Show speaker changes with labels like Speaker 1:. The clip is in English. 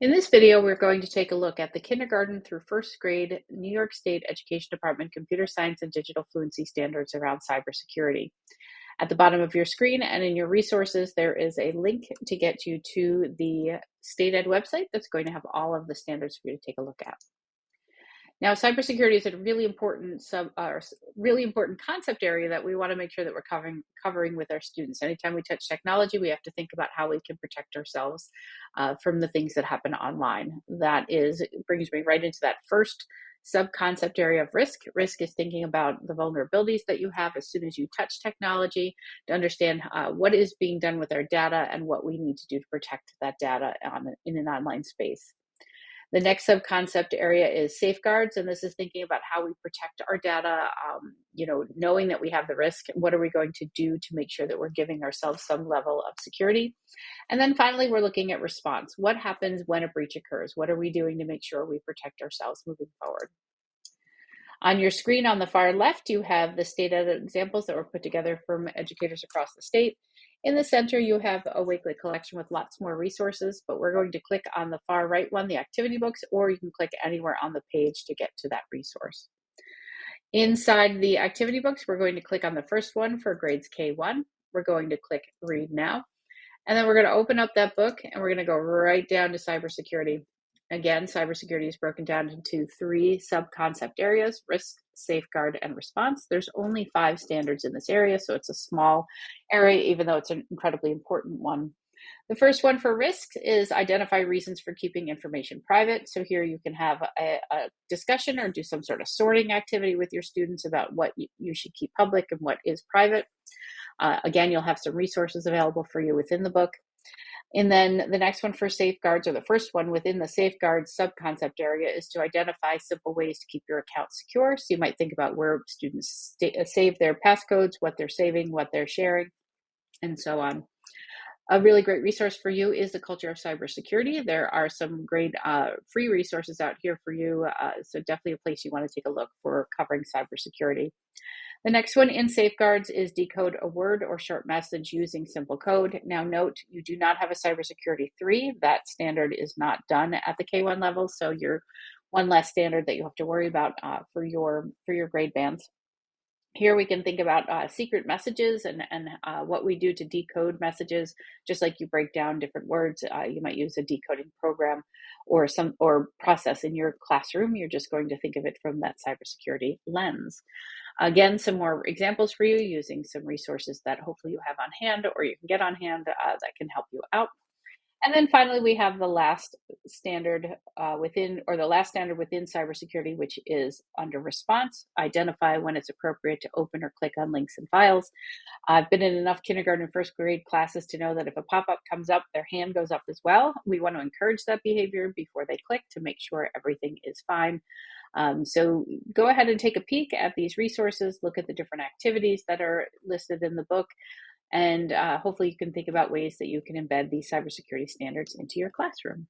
Speaker 1: In this video, we're going to take a look at the kindergarten through first grade New York State Education Department Computer Science and Digital Fluency Standards around cybersecurity. At the bottom of your screen and in your resources, there is a link to get you to the State Ed website that's going to have all of the standards for you to take a look at. Now, cybersecurity is a really important really important concept area that we want to make sure that we're covering with our students. Anytime we touch technology, we have to think about how we can protect ourselves from the things that happen online. Brings me right into that first sub-concept area of risk. Risk is thinking about the vulnerabilities that you have as soon as you touch technology, to understand what is being done with our data and what we need to do to protect that data in an online space. The next sub-concept area is safeguards, and this is thinking about how we protect our data, knowing that we have the risk. What are we going to do to make sure that we're giving ourselves some level of security? And then finally, we're looking at response. What happens when a breach occurs? What are we doing to make sure we protect ourselves moving forward? On your screen on the far left, you have the state ed examples that were put together from educators across the state. In the center, you have a Wakelet collection with lots more resources, but we're going to click on the far right one, the activity books, or you can click anywhere on the page to get to that resource. Inside the activity books, we're going to click on the first one for grades K-1. We're going to click Read Now. And then we're going to open up that book and we're going to go right down to cybersecurity. Again, cybersecurity is broken down into three sub-concept areas: risk, safeguard, and response. There's only 5 standards in this area, so it's a small area, even though it's an incredibly important one. The first one for risks is identify reasons for keeping information private. So here you can have a discussion or do some sort of sorting activity with your students about what you should keep public and what is private. Again, you'll have some resources available for you within the book. And then the next one for safeguards, or the first one within the safeguards sub-concept area, is to identify simple ways to keep your account secure. So you might think about where students save their passcodes, what they're saving, what they're sharing, and so on. A really great resource for you is the Culture of Cybersecurity. There are some great free resources out here for you, so definitely a place you want to take a look for covering cybersecurity. The next one in safeguards is decode a word or short message using simple code. Now note, you do not have a cybersecurity 3. That standard is not done at the K-1 level, so you're one less standard that you have to worry about for your grade bands. Here we can think about secret messages and what we do to decode messages. Just like you break down different words, you might use a decoding program or process in your classroom. You're just going to think of it from that cybersecurity lens. Again, some more examples for you using some resources that hopefully you have on hand or you can get on hand that can help you out. And then finally, we have the last standard within cybersecurity, which is under response. Identify when it's appropriate to open or click on links and files. I've been in enough kindergarten and first grade classes to know that if a pop-up comes up, their hand goes up as well. We want to encourage that behavior before they click to make sure everything is fine. So go ahead and take a peek at these resources, look at the different activities that are listed in the book, and hopefully you can think about ways that you can embed these cybersecurity standards into your classroom.